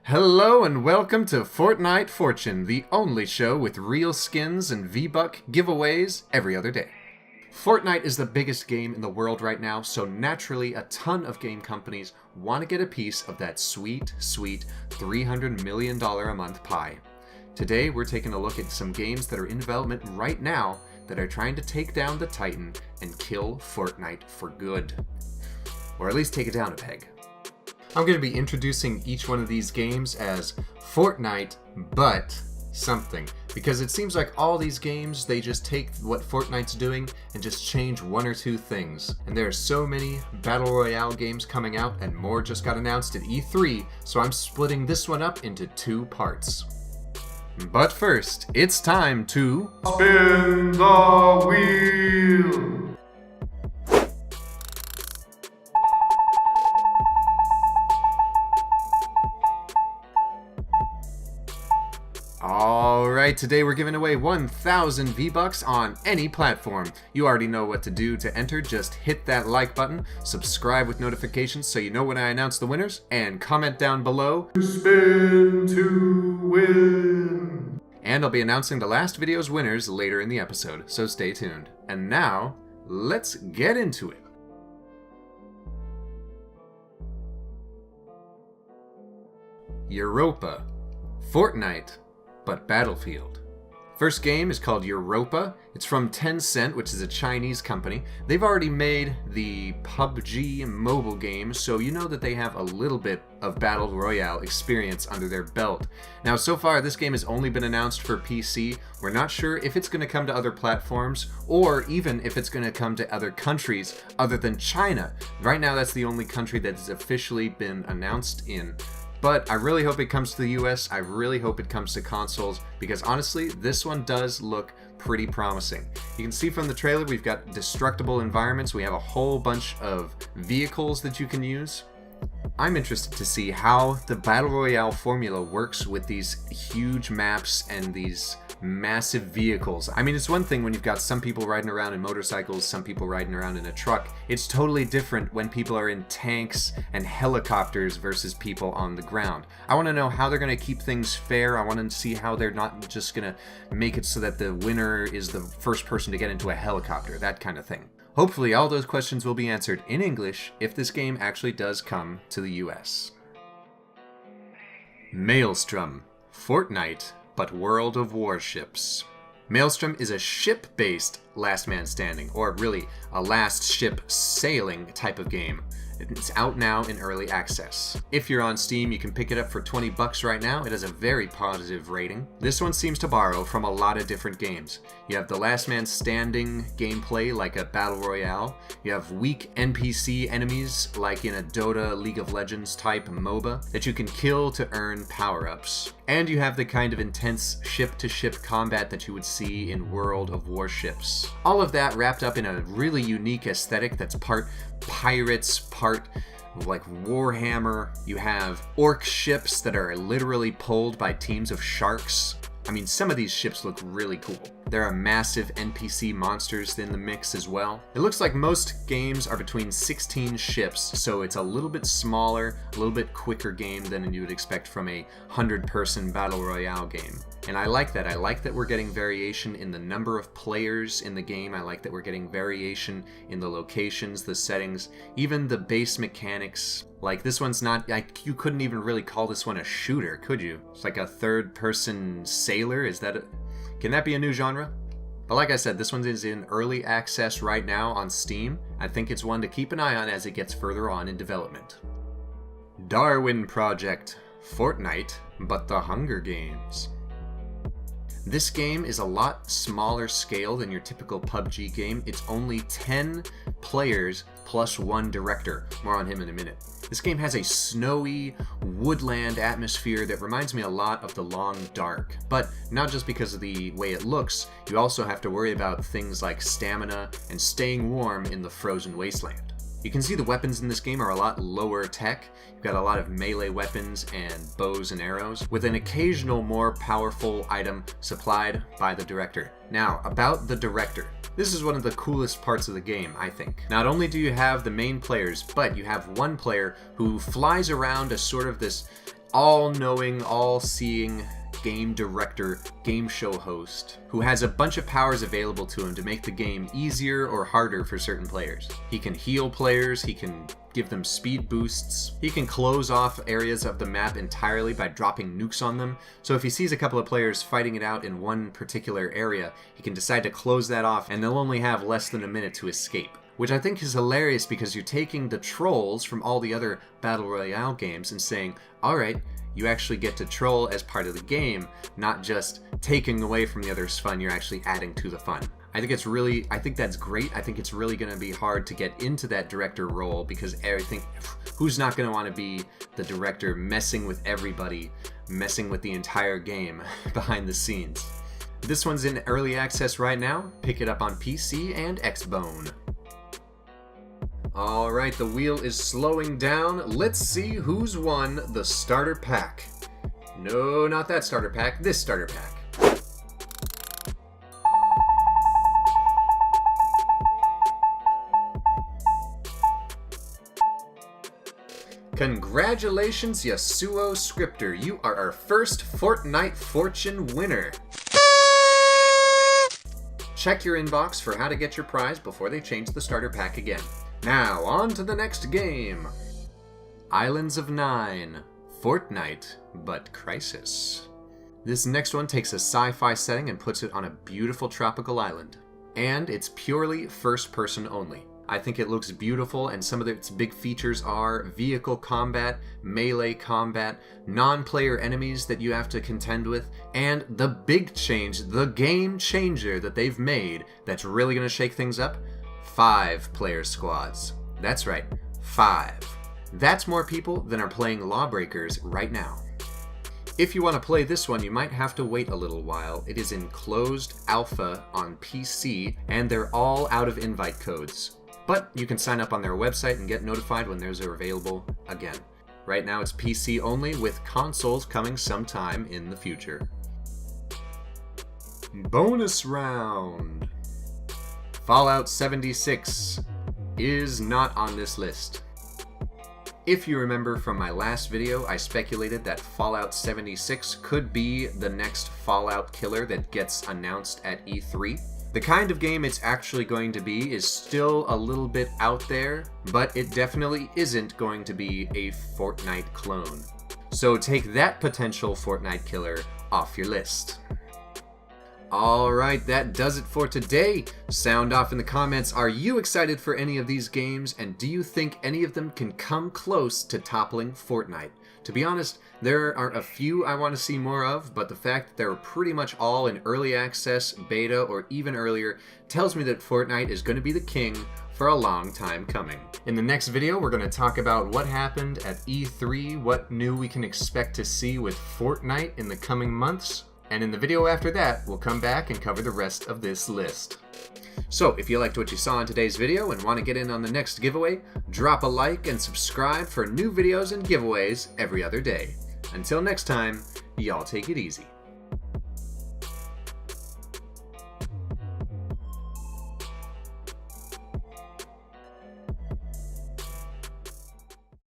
Hello and welcome to Fortnite Fortune, the only show with real skins and V-Buck giveaways every other day. Fortnite is the biggest game in the world right now, so naturally a ton of game companies want to get a piece of that sweet, sweet $300 million a month pie. Today we're taking a look at some games that are in development right now that are trying to take down the Titan and kill Fortnite for good. Or at least take it down a peg. I'm going to be introducing each one of these games as Fortnite, but something. Because it seems like all these games, they just take what Fortnite's doing and just change one or two things. And there are so many Battle Royale games coming out, and more just got announced at E3, so I'm splitting this one up into two parts. But first, it's time to spin the wheel! Alright, today we're giving away 1,000 V-Bucks on any platform. You already know what to do to enter. Just hit that like button, subscribe with notifications so you know when I announce the winners, and comment down below spin to win. And I'll be announcing the last video's winners later in the episode, so stay tuned. And now, let's get into it. Europa. Fortnite, but Battlefield. First game is called Europa. It's from Tencent, which is a Chinese company. They've already made the PUBG mobile game, so you know that they have a little bit of Battle Royale experience under their belt. Now, so far, this game has only been announced for PC. We're not sure if it's going to come to other platforms, or even if it's going to come to other countries other than China. Right now, that's the only country that has officially been announced in. But I really hope it comes to the US, I really hope it comes to consoles, because honestly, this one does look pretty promising. You can see from the trailer we've got destructible environments, we have a whole bunch of vehicles that you can use. I'm interested to see how the Battle Royale formula works with these huge maps and these massive vehicles. I mean, it's one thing when you've got some people riding around in motorcycles, some people riding around in a truck. It's totally different when people are in tanks and helicopters versus people on the ground. I want to know how they're going to keep things fair. I want to see how they're not just going to make it so that the winner is the first person to get into a helicopter, that kind of thing. Hopefully all those questions will be answered in English if this game actually does come to the US. Maelstrom. Fortnite, but World of Warships. Maelstrom is a ship-based last man standing, or really a last ship sailing type of game. It's out now in early access. If you're on Steam, you can pick it up for 20 bucks right now. It has a very positive rating. This one seems to borrow from a lot of different games. You have the last man standing gameplay like a Battle Royale. You have weak NPC enemies like in a Dota League of Legends type MOBA that you can kill to earn power-ups. And you have the kind of intense ship-to-ship combat that you would see in World of Warships. All of that wrapped up in a really unique aesthetic that's part pirates, part like Warhammer. You have orc ships that are literally pulled by teams of sharks. I mean, some of these ships look really cool. There are massive NPC monsters in the mix as well. It looks like most games are between 16 ships, so it's a little bit smaller, a little bit quicker game than you would expect from a 100-person Battle Royale game. And I like that. I like that we're getting variation in the number of players in the game. I like that we're getting variation in the locations, the settings, even the base mechanics. Like, this one's not, like, you couldn't even really call this one a shooter, could you? It's like a third-person sailor. Can that be a new genre? But like I said, this one is in early access right now on Steam. I think it's one to keep an eye on as it gets further on in development. Darwin Project. Fortnite, but the Hunger Games. This game is a lot smaller scale than your typical PUBG game. It's only 10 players plus one director. More on him in a minute. This game has a snowy, woodland atmosphere that reminds me a lot of The Long Dark. But not just because of the way it looks, you also have to worry about things like stamina and staying warm in the frozen wasteland. You can see the weapons in this game are a lot lower tech. You've got a lot of melee weapons and bows and arrows, with an occasional more powerful item supplied by the director. Now, about the director. This is one of the coolest parts of the game, I think. Not only do you have the main players, but you have one player who flies around as sort of this all-knowing, all-seeing game director, game show host, who has a bunch of powers available to him to make the game easier or harder for certain players. He can heal players, he can give them speed boosts, he can close off areas of the map entirely by dropping nukes on them. So if he sees a couple of players fighting it out in one particular area, he can decide to close that off and they'll only have less than a minute to escape. Which I think is hilarious because you're taking the trolls from all the other Battle Royale games and saying, alright, you actually get to troll as part of the game, not just taking away from the other's fun, you're actually adding to the fun. I think that's great. I think it's really going to be hard to get into that director role because I think who's not going to want to be the director messing with everybody, messing with the entire game behind the scenes. This one's in early access right now. Pick it up on PC and Xbone. Alright, the wheel is slowing down. Let's see who's won the starter pack. No, not that starter pack, this starter pack. Congratulations, Yasuo Scripter. You are our first Fortnite Fortune winner. Check your inbox for how to get your prize before they change the starter pack again. Now, on to the next game. Islands of Nine. Fortnite, but Crisis. This next one takes a sci-fi setting and puts it on a beautiful tropical island. And it's purely first-person only. I think it looks beautiful, and some of its big features are vehicle combat, melee combat, non-player enemies that you have to contend with, and the big change, the game changer that they've made that's really going to shake things up, 5-player squads. That's right, 5. That's more people than are playing Lawbreakers right now. If you want to play this one, you might have to wait a little while. It is in closed alpha on PC, and they're all out of invite codes. But you can sign up on their website and get notified when those are available again. Right now it's PC only, with consoles coming sometime in the future. Bonus round. Fallout 76 is not on this list. If you remember from my last video, I speculated that Fallout 76 could be the next Fallout killer that gets announced at E3. The kind of game it's actually going to be is still a little bit out there, but it definitely isn't going to be a Fortnite clone. So take that potential Fortnite killer off your list. Alright, that does it for today. Sound off in the comments, are you excited for any of these games, and do you think any of them can come close to toppling Fortnite? To be honest, there are a few I want to see more of, but the fact that they're pretty much all in early access, beta, or even earlier tells me that Fortnite is going to be the king for a long time coming. In the next video, we're going to talk about what happened at E3, what new we can expect to see with Fortnite in the coming months, and in the video after that, we'll come back and cover the rest of this list. So, if you liked what you saw in today's video and want to get in on the next giveaway, drop a like and subscribe for new videos and giveaways every other day. Until next time, y'all take it easy.